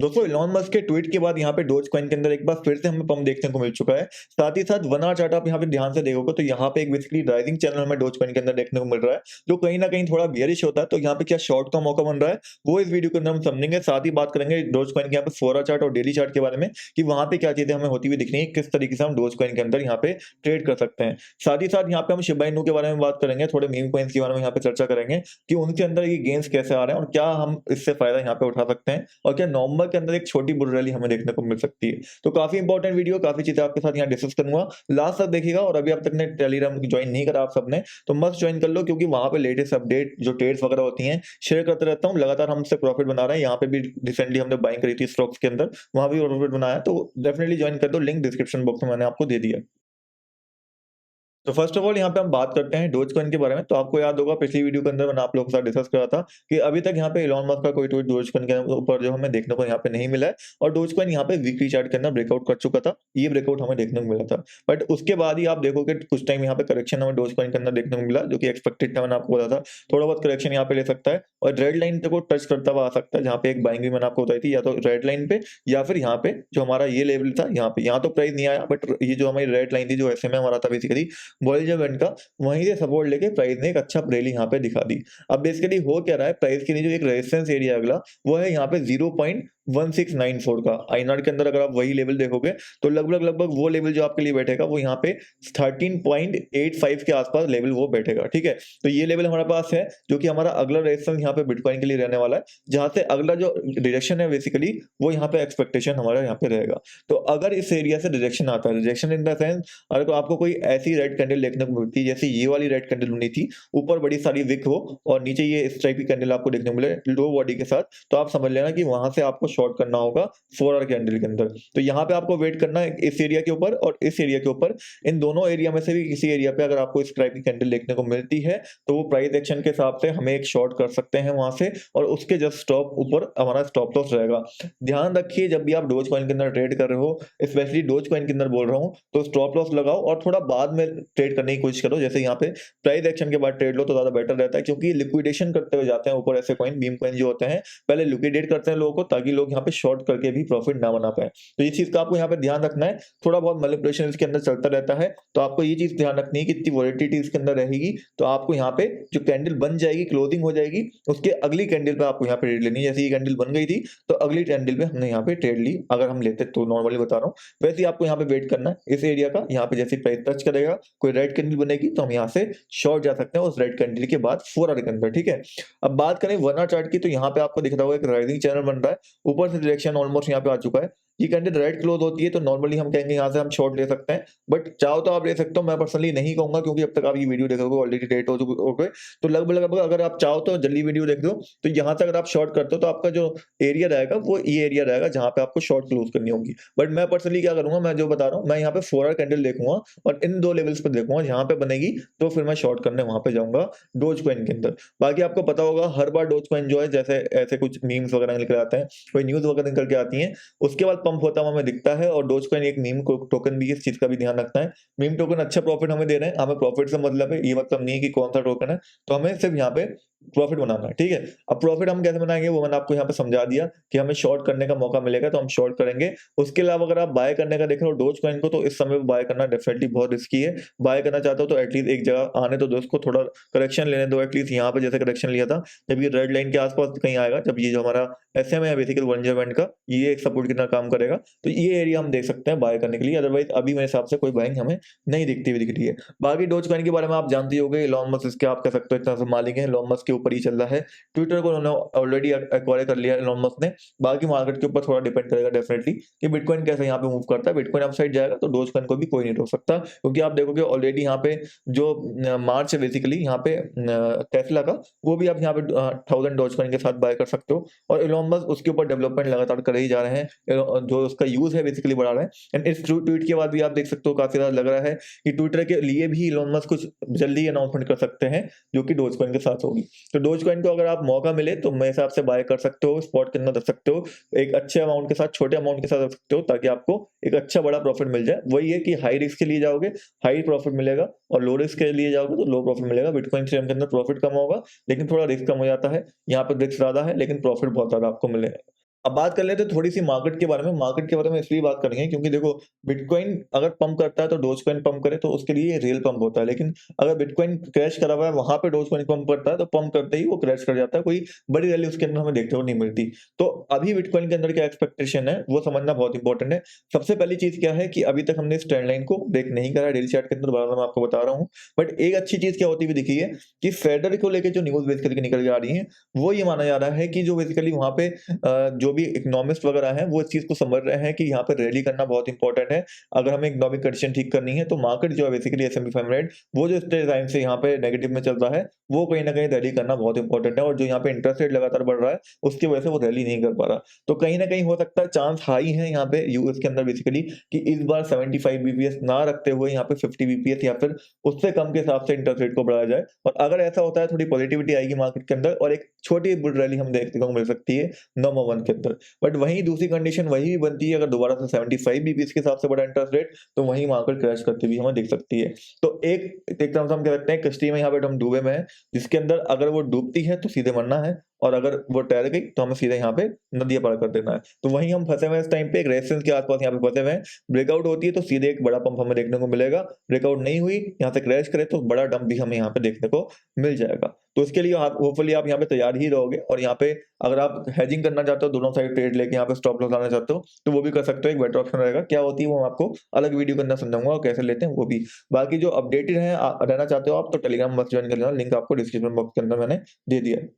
दोस्तों Elon Musk के tweet के बाद यहाँ पे डोज कॉइन के अंदर एक बार फिर से हमें पंप देखने को मिल चुका है। साथ ही साथ 1 आवर चार्ट आप यहाँ पे ध्यान से देखोगे तो यहाँ पे एक बेसिकली राइजिंग चैनल हमें डोज कॉइन के अंदर देखने को मिल रहा है, जो कहीं न कहीं थोड़ा बेयरिश होता है। तो यहाँ पे क्या शॉर्ट का मौका बन रहा है, वो इस वीडियो के अंदर हम समझेंगे। साथ ही बात करेंगे डोज कॉइन के यहाँ पे 4 आवर चार्ट और डेली चार्ट के बारे में कि वहाँ पे क्या चीज़ें हमें होती हुई दिख रही हैं, किस तरीके से हम डोज कॉइन के अंदर यहाँ पे ट्रेड कर सकते हैं। साथ ही साथ यहाँ पे हम शिबा इनू के बारे में बात करेंगे, थोड़े मीम कॉइन्स के बारे में यहाँ पे चर्चा करेंगे कि उनके अंदर ये गेन्स कैसे आ रहे हैं और क्या हम इससे फायदा यहाँ पे उठा सकते हैं और क्या नवंबर के अंदर एक छोटी बुल रैली हमें देखने को मिल सकती है। तो काफ़ी इंपॉर्टेंट वीडियो, काफ़ी चीज़ें आपके साथ यहाँ डिस्कस करूँगा। लास्ट तक देखिएगा और अभी अब तक ने टेलीग्राम जॉइन नहीं करा आप सबने, तो मस्ट जॉइन कर लो क्योंकि वहाँ पे लेटेस्ट अपडेट जो ट्रेड्स वगैरह होती हैं, शेयर करते रहता हूँ। लगातार हम इससे प्रॉफिट बना रहे हैं। यहाँ पे भी रिसेंटली हमने बाइंग करी थी स्टॉक्स के अंदर, वहाँ भी प्रॉफिट बनाया। तो डेफिनिटली जॉइन कर दो, लिंक डिस्क्रिप्शन बॉक्स में मैंने आपको दे दिया। तो फर्स्ट ऑफ ऑल यहाँ पे हम बात करते हैं डोज कॉइन के बारे में। तो आपको याद होगा पिछली वीडियो के अंदर मैंने आप लोगों के साथ डिस्कस करा था कि अभी तक यहाँ पे इलॉन मस्क का कोई ट्वीट डोज कॉइन के ऊपर जो हमें देखने को यहाँ पे नहीं मिला है और डोज कॉइन यहाँ पे वीकली चार्ट के अंदर ब्रेकआउट कर चुका था। ये ब्रेकआउट हमें देखने को मिला था, बट उसके बाद ही आप देखोगे कुछ टाइम यहाँ पे करेक्शन हमें डोज कॉइन के अंदर देखने को मिला, जो कि एक्सपेक्टेड था। मैंने आपको बोला था थोड़ा बहुत करेक्शन यहाँ पे ले सकता है और रेड लाइन को टच करता हुआ आ सकता है, जहाँ पे एक बाइंग भी मैंने आपको बताई थी, या तो रेड लाइन पे या फिर यहाँ पे जो हमारा ये लेवल था यहाँ पे। यहाँ तो प्राइस नहीं आया, बट ये जो हमारी रेड लाइन थी जो एसएमए हमारा था बेसिकली बॉलिंजर बैंड का, वहीं से सपोर्ट लेके प्राइस ने एक अच्छा रैली यहाँ पे दिखा दी। अब बेसिकली हो क्या रहा है, प्राइस के लिए जो एक रेजिस्टेंस एरिया अगला वो है यहाँ पे 0.1694 का। आईएनआर के अंदर अगर आप वही लेवल देखोगे तो लगभग वो लेवल जो आपके लिए बैठेगा वो यहाँ पे 13.85 के आसपास लेवल वो बैठेगा। ठीक है, तो ये लेवल हमारे पास है जो कि हमारा अगला रेजिस्टेंस यहाँ पे बिटकॉइन के लिए रहने वाला है, जहां से अगला जो डायरेक्शन है बेसिकली वो यहाँ पे एक्सपेक्टेशन हमारा यहाँ पे रहेगा। तो अगर इस एरिया से डायरेक्शन आता है, डायरेक्शन इन द सेंस अगर तो आपको कोई ऐसी रेड कैंडल देखने को मिलती है जैसे ये वाली रेड कैंडल बनी थी, ऊपर बड़ी सारी विक हो और नीचे ये इस टाइप की कैंडल आपको देखने को मिले लो बॉडी के साथ, तो आप समझ लेना कि वहां से आपको शॉर्ट करना होगा 4 आवर कैंडल के अंदर। तो यहाँ पे आपको वेट करना है इस एरिया के ऊपर और इस एरिया के ऊपर। इन दोनों एरिया में से भी किसी एरिया पे अगर आपको इस टाइप की कैंडल देखने को मिलती है तो वो प्राइस एक्शन के हिसाब से हमें एक शॉर्ट कर सकते हैं वहां से, और उसके जस्ट स्टॉप ऊपर हमारा स्टॉप लॉस रहेगा। ध्यान रखिए जब भी आप डोज कॉइन के अंदर ट्रेड कर रहे हो, स्पेशली डोज कॉइन के अंदर बोल रहा हूँ, तो स्टॉप लॉस लगाओ और थोड़ा बाद में ट्रेड करने की कोशिश करो। जैसे यहाँ पे प्राइस एक्शन के बाद ट्रेड लो तो ज्यादा बेटर रहता है, क्योंकि लिक्विडेशन करते हुए जाते हैं ऊपर ऐसे कॉइन, बीम कॉइन जो होते हैं पहले लिक्विडेट करते हैं लोगों को, ताकि लोग यहाँ पे शॉर्ट करके भी प्रॉफिट ना बना पाए। तो ये चीज का आपको यहाँ पे ध्यान रखना है। थोड़ा बहुत मैनिपुलेशन इसके अंदर चलता रहता है, तो आपको ये चीज ध्यान रखनी है कि इतनी वॉलेटिलिटी इसके अंदर रहेगी। तो आपको यहाँ पे जो कैंडल बन जाएगी, क्लोजिंग हो जाएगी, उसके अगली कैंडल पे आपको यहाँ पे ट्रेड लेनी है। जैसे ये कैंडल बन गई थी तो अगली कैंडल पे हमने यहाँ पे ट्रेड ली, अगर हम लेते तो नॉर्मली बता रहा हूँ। वैसे ही आपको यहाँ पे वेट करना है इस एरिया का। यहाँ पे जैसे प्राइस टच करेगा, कोई रेड कैंडल बनेगी तो हम यहाँ से शॉर्ट जा सकते हैं उस रेड कैंडल के बाद 4 आवर के अंदर। ठीक है, अब बात करें 1 आवर चार्ट की, तो यहाँ पे आपको दिख रहा होगा एक राइजिंग चैनल बन रहा है, ऊपर से डायरेक्शन ऑलमोस्ट यहाँ पे आ चुका है। ये कैंडल रेड क्लोज होती है तो नॉर्मली हम कहेंगे यहाँ से हम शॉर्ट ले सकते हैं, बट चाहो तो आप ले सकते हो। मैं पर्सनली नहीं कहूंगा क्योंकि अब तक आप ये वीडियो देखोगे ऑलरेडी डेट हो गए, तो लगभग अगर आप चाहो तो जल्दी वीडियो देख दो। तो यहाँ से अगर आप शॉर्ट करते हो तो आपका जो एरिया रहेगा वो ये एरिया रहेगा जहाँ पे आपको शॉर्ट क्लोज करनी होगी। बट मैं पर्सनली क्या करूंगा, मैं जो बता रहा हूँ, मैं यहाँ पे 4 आवर कैंडल देखूंगा और इन दो लेवल्स पे देखूंगा, जहाँ पे बनेगी तो फिर मैं शॉर्ट करने वहां पे जाऊंगा डोज कॉइन के अंदर। बाकी आपको पता होगा हर बार डोज कॉइन जो है, जैसे ऐसे कुछ मीम्स वगैरह निकल आते हैं, कोई न्यूज वगैरह निकल के आती है, उसके बाद पंप होता हुआ हमें दिखता है। और डोज कॉइन एक मीम टोकन भी, इस चीज का भी ध्यान रखना है। मीम टोकन अच्छा प्रॉफिट हमें दे रहे हैं, हमें प्रॉफिट से मतलब है, ये मतलब नहीं है कि कौन सा टोकन है, तो हमें सिर्फ यहाँ पे प्रॉफिट बनाना है। ठीक है, अब प्रॉफिट हम कैसे बनाएंगे वो मैंने आपको यहाँ पे समझा दिया कि हमें शॉर्ट करने का मौका मिलेगा तो हम शॉर्ट करेंगे। उसके अलावा अगर आप बाय करने का देख रहे हो डोज कॉइन को, तो इस समय बाय करना डेफिनेटली बहुत रिस्की है। बाय करना चाहते हो तो एटलीस्ट एक जगह आने तो दो, उसको थोड़ा करेक्शन लेने दो, एटलीस्ट यहाँ पे जैसे करेक्शन लिया था, जब ये रेड लाइन के आसपास कहीं आएगा, जब ये जो हमारा एसएम है बेसिकली बॉलिंजर बैंड का, ये एक सपोर्ट की तरह काम करेगा, तो ये एरिया हम देख सकते हैं बाय करने के लिए। अदरवाइज अभी मेरे हिसाब से कोई बाइंग हमें नहीं दिखती हुई दिख रही है। बाकी डोज कॉइन के बारे में आप जानते ही होंगे, इलॉन मस्क इसके आप कह सकते हो इतना सा मालिक है, इलॉन मस्क के ऊपर ही चल रहा है। ट्विटर को उन्होंने ऑलरेडी एक्वायर कर लिया इलॉन मस्क ने। बाकी मार्केट के ऊपर थोड़ा डिपेंड करेगा डेफिनेटली कि बिटकॉइन कैसे यहाँ पे मूव करता है। बिटकॉइन अपसाइड जाएगा तो डोज कॉइन को भी कोई नहीं रोक सकता, क्योंकि आप देखोगे ऑलरेडी यहाँ पे जो मार्च है बेसिकली यहाँ पे टेस्ला का, वो भी आप यहाँ पे 1000 डोज कॉइन के साथ बाय कर सकते हो। और इलॉन मस्क उसके ऊपर डेवलपमेंट लगातार कर ही जा रहे हैं, जो उसका यूज है बेसिकली बढ़ा रहे हैं। एंड इस ट्वीट के बाद भी आप देख सकते हो काफी ज्यादा लग रहा है कि ट्विटर के लिए भी इलॉन मस्क कुछ जल्दी अनाउंसमेंट कर सकते हैं, जो कि डोज कॉइन के साथ होगी। तो डोज कॉइन को अगर आप मौका मिले तो मेरे हिसाब से बाय कर सकते हो, स्पॉट के अंदर रख सकते हो, एक अच्छे अमाउंट के साथ, छोटे अमाउंट के साथ रख सकते हो, ताकि आपको एक अच्छा बड़ा प्रॉफिट मिल जाए। वही है कि हाई रिस्क के लिए जाओगे हाई प्रॉफिट मिलेगा, और लो रिस्क के लिए जाओगे तो लो प्रॉफिट मिलेगा। बिटकॉइन थ्रीएम के अंदर प्रॉफिट कम होगा लेकिन थोड़ा रिस्क कम हो जाता है, यहाँ पर रिस्क ज्यादा है लेकिन प्रॉफिट बहुत ज्यादा आपको मिलेगा। अब बात कर लेते हैं थोड़ी-सी मार्केट के बारे में। मार्केट के बारे में इसलिए बात करेंगे क्योंकि देखो बिटकॉइन अगर पंप करता है तो डोजकॉइन पंप करे तो उसके लिए रियल पंप होता है। लेकिन अगर बिटकॉइन क्रैश करा हुआ है वहाँ पे डोजकॉइन पंप करता है तो पंप करते ही वो क्रैश कर जाता है। कोई बड़ी रैली उसके अंदर हमें देखने को नहीं मिलती। तो अभी बिटकॉइन के अंदर क्या एक्सपेक्टेशन है वो समझना बहुत इंपॉर्टेंट है। सबसे पहली चीज़ क्या है कि अभी तक हमने इस ट्रेंड लाइन को ब्रेक नहीं करा है डेली चार्ट के अंदर, बार-बार मैं आपको बता रहा हूँ। बट एक अच्छी चीज़ क्या होती हुई दिखी है कि फेडरल को लेके जो न्यूज़ बेसिकली निकल के आ रही है, वो ये माना जा रहा है कि जो बेसिकली वहाँ पे जो भी इकोनॉमिस्ट वगैरह हैं, वो इस चीज़ को समझ रहे हैं कि यहाँ पे रैली करना बहुत इंपॉर्टेंट है। अगर हमें इकोनॉमिक कंडीशन ठीक करनी है, तो मार्केट जो है बेसिकली S&P 500 वो जो इतने टाइम से यहाँ पे नेगेटिव में चल रहा है, वो कहीं न कहीं रैली करना बहुत इंपॉर्टेंट है और जो यहाँ पे इंटरेस्ट रेट लगातार बढ़ रहा है, उसकी वजह से वो रैली नहीं कर पा रहा। तो कहीं न कहीं हो सकता है चांस हाई है यहाँ पे यूएस के अंदर बेसिकली कि इस बार 75 बीपीएस ना रखते हुए यहाँ पे 50 बीपीएस या फिर उससे कम के हिसाब से इंटरेस्ट रेट को बढ़ाया जाए। और अगर ऐसा होता है थोड़ी पॉजिटिविटी आएगी मार्केट के अंदर और एक छोटी बुल रैली हम देखने को मिल सकती है नवंबर 1 के अंदर। बट वहीं दूसरी कंडीशन वही बनती है अगर दोबारा से 75 बीपीएस के हिसाब से बढ़ा इंटरेस्ट रेट तो वहीं मार्केट क्रैश करती हुई हमें दिख सकती है। तो एक तरह से हम कह सकते हैं कश्ती में यहाँ पे हम डूबे में हैं, जिसके अंदर अगर वो डूबती है तो सीधे मरना है और अगर वो तैर गई तो हमें सीधे यहाँ पे नदियाँ पार कर देना है। तो वहीं हम फँसे हुए हैं इस टाइम पे एक रेजिस्टेंस के आस-पास यहाँ पे फँसे हुए हैं। ब्रेकआउट होती है तो सीधे एक बड़ा पंप हमें देखने को मिलेगा। ब्रेकआउट नहीं हुई, यहाँ से क्रैश करे तो बड़ा डंप भी हमें यहाँ पे देखने को मिल जाएगा। तो इसके लिए आप होपफुली आप यहाँ पे तैयार ही रहोगे और यहाँ पे अगर आप हेजिंग करना चाहते हो, दोनों साइड ट्रेड लेके यहाँ पे स्टॉप लॉस लाना चाहते हो, तो वो भी कर सकते हो, एक बेटर ऑप्शन रहेगा। क्या होती है वो मैं आपको अलग वीडियो के अंदर समझाऊँगा और कैसे लेते हैं वो भी। बाकी जो अपडेटेड हैं रहना चाहते हो आप तो टेलीग्राम मस्ट जॉइन कर लेना, लिंक आपको डिस्क्रिप्शन बॉक्स के अंदर मैंने दे दिया है।